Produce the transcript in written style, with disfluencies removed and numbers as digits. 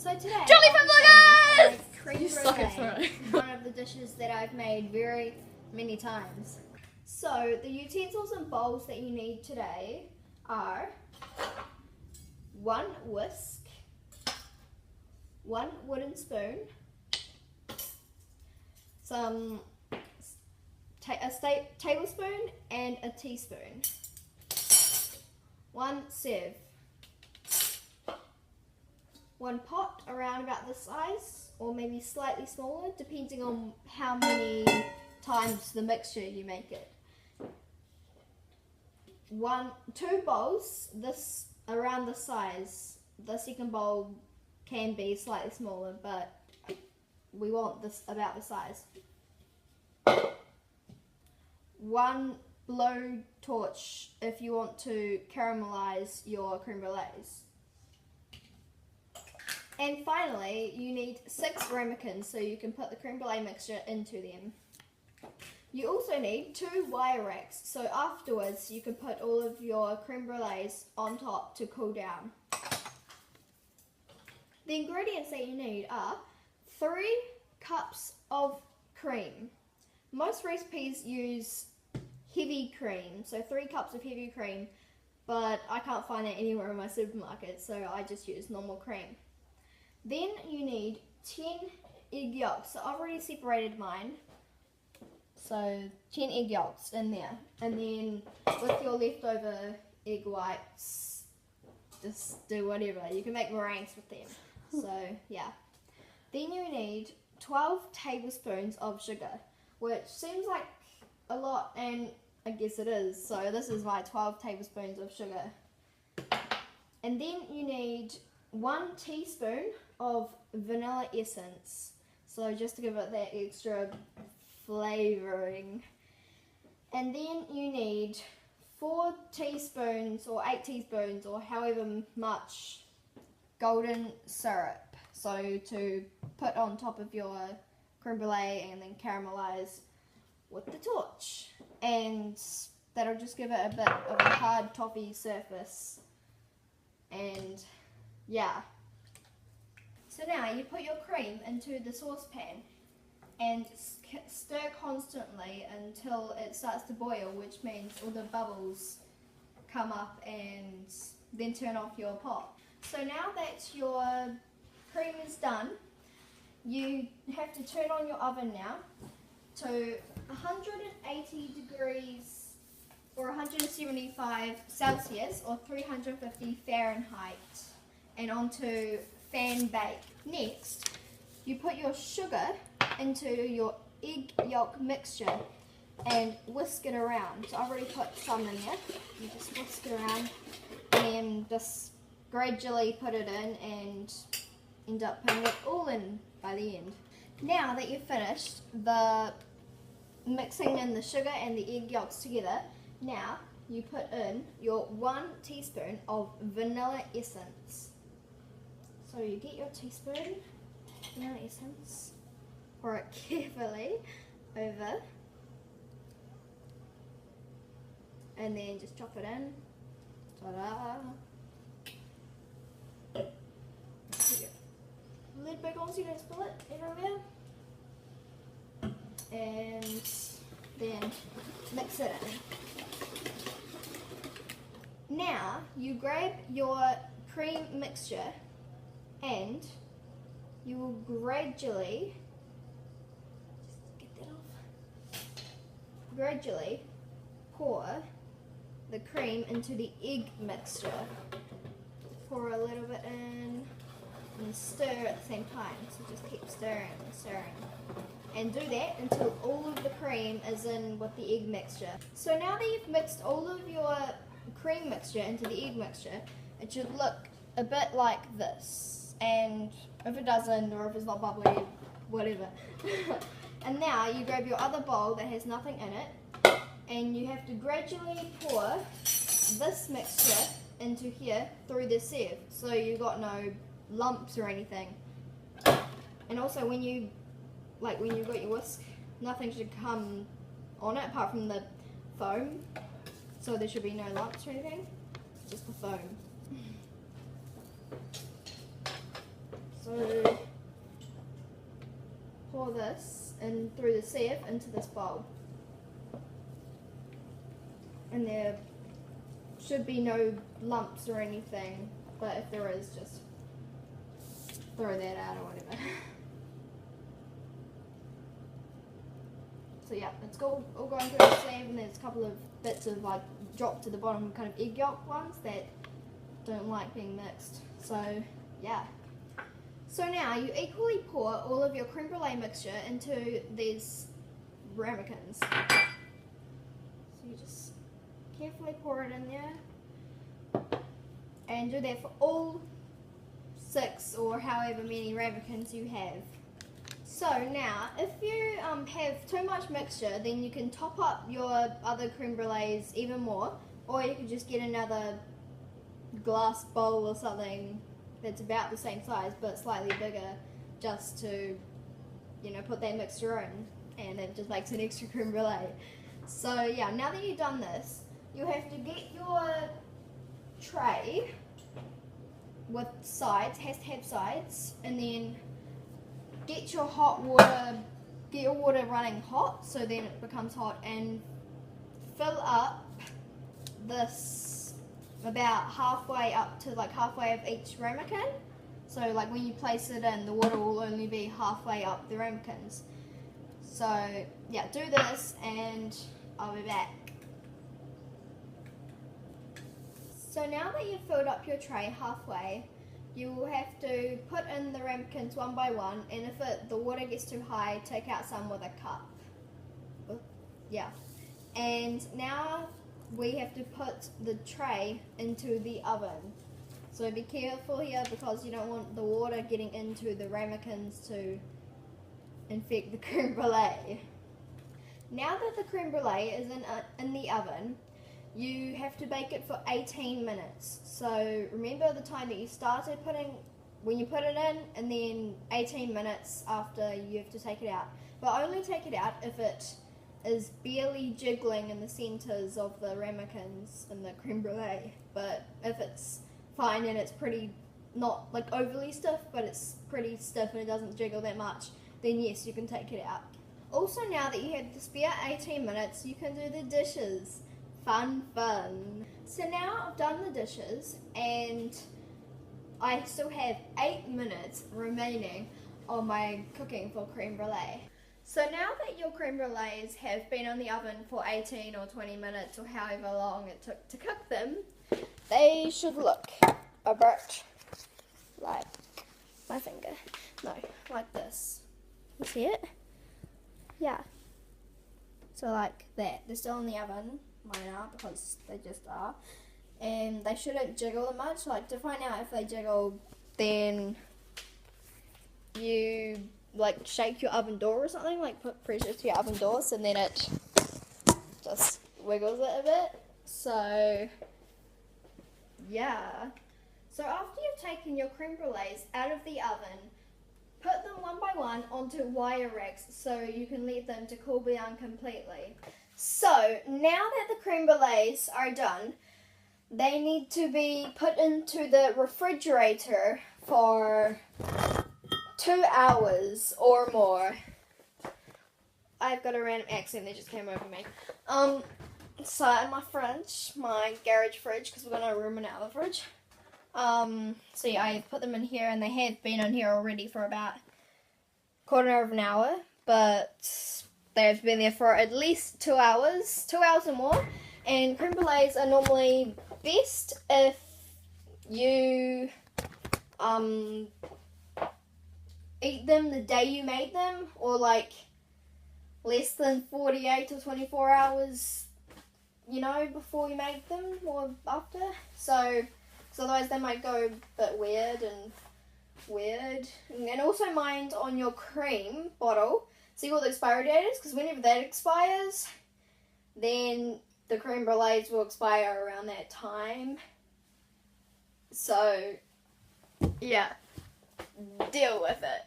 So today, JellyFunVloggers! Creme Brulee, one of the dishes that I've made very many times. So the utensils and bowls that you need today are 1 whisk, 1 wooden spoon, a tablespoon and a teaspoon, 1 sieve, 1 pot around about this size, or maybe slightly smaller, depending on how many times the mixture you make it. 2 bowls, this around the size. The second bowl can be slightly smaller, but we want this about the size. 1 blow torch if you want to caramelize your creme brulees. And finally, you need 6 ramekins so you can put the creme brulee mixture into them. You also need 2 wire racks, so afterwards you can put all of your creme brulees on top to cool down. The ingredients that you need are 3 cups of cream. Most recipes use heavy cream, so 3 cups of heavy cream, but I can't find that anywhere in my supermarket, so I just use normal cream. Then you need 10 egg yolks. So I've already separated mine. So 10 egg yolks in there. And then with your leftover egg whites, just do whatever. You can make meringues with them. So yeah. Then you need 12 tablespoons of sugar, which seems like a lot, and I guess it is. So this is my 12 tablespoons of sugar. And then you need 1 teaspoon of vanilla essence, so just to give it that extra flavouring. And then you need 4 teaspoons or 8 teaspoons or however much golden syrup, so to put on top of your creme brulee and then caramelize with the torch, and that'll just give it a bit of a hard toffee surface. And yeah. So now you put your cream into the saucepan and stir constantly until it starts to boil, which means all the bubbles come up, and then turn off your pot. So now that your cream is done, you have to turn on your oven now to 180 degrees or 175 Celsius or 350 Fahrenheit and onto fan bake. Next, you put your sugar into your egg yolk mixture and whisk it around. So I've already put some in there. You just whisk it around and then just gradually put it in and end up putting it all in by the end. Now that you've finished the mixing in the sugar and the egg yolks together, now you put in your 1 teaspoon of vanilla essence. So you get your teaspoon, vanilla essence, pour it carefully over, and then just chop it in. Ta-da! Put your lid back on so you don't spill it everywhere. And then mix it in. Now you grab your cream mixture and you will gradually, just get that off, gradually pour the cream into the egg mixture. Pour a little bit in and stir at the same time, so just keep stirring and stirring. And do that until all of the cream is in with the egg mixture. So now that you've mixed all of your cream mixture into the egg mixture, it should look a bit like this. And if it doesn't, or if it's not bubbly, whatever. And now you grab your other bowl that has nothing in it, and you have to gradually pour this mixture into here through the sieve, so you got no lumps or anything. And also when you've got your whisk, nothing should come on it apart from the foam, so there should be no lumps or anything, just the foam. So pour this in through the sieve into this bowl. And there should be no lumps or anything, but if there is, just throw that out or whatever. So yeah, it's all going through the sieve, and there's a couple of bits of like dropped to the bottom, kind of egg yolk ones that don't like being mixed. So yeah. So now you equally pour all of your creme brulee mixture into these ramekins. So you just carefully pour it in there, and do that for all 6 or however many ramekins you have. So now, if you have too much mixture, then you can top up your other creme brulees even more, or you can just get another glass bowl or something that's about the same size but slightly bigger, just to, you know, put that mixture in, and it just makes an extra creme brulee. So yeah, now that you've done this, you have to get your tray with sides, has to have sides, and then get your hot water, get your water running hot so then it becomes hot, and fill up this about halfway up to like halfway of each ramekin. So like when you place it in, the water will only be halfway up the ramekins. So yeah, do this and I'll be back. So now that you've filled up your tray halfway, you will have to put in the ramekins one by one, and if the water gets too high, take out some with a cup. Yeah. And now we have to put the tray into the oven. So be careful here, because you don't want the water getting into the ramekins to infect the creme brulee. Now that the creme brulee is in the oven, you have to bake it for 18 minutes. So remember the time that you started when you put it in, and then 18 minutes after you have to take it out. But only take it out if it is barely jiggling in the centers of the ramekins and the creme brulee. But if it's fine and it's pretty, not like overly stiff, but it's pretty stiff and it doesn't jiggle that much, then yes, you can take it out. Also, now that you have the spare 18 minutes, you can do the dishes. Fun. So now I've done the dishes, and I still have 8 minutes remaining on my cooking for creme brulee. So now that your creme brulees have been on the oven for 18 or 20 minutes, or however long it took to cook them, they should look a bit like my finger. No, like this. You see it? Yeah. So like that. They're still in the oven. Mine are, because they just are. And they shouldn't jiggle that much. Like, to find out if they jiggle, then you like shake your oven door or something, like put pressure to your oven door, so then it just wiggles it a bit. So yeah. So after you've taken your creme brulees out of the oven, put them one by one onto wire racks so you can let them to cool down completely. So now that the creme brulees are done, they need to be put into the refrigerator for 2 hours or more. I've got a random accent that just came over me. So in my fridge, my garage fridge, because we've got no room in our fridge. So yeah, I put them in here, and they have been in here already for about quarter of an hour, but they've been there for at least 2 hours, 2 hours or more. And creme brulees are normally best if you eat them the day you made them, or like less than 48 or 24 hours, you know, before you make them or after. So, because otherwise they might go a bit weird. And also mind on your cream bottle, see what the expiry date is, because whenever that expires, then the creme brulees will expire around that time. So, yeah, deal with it.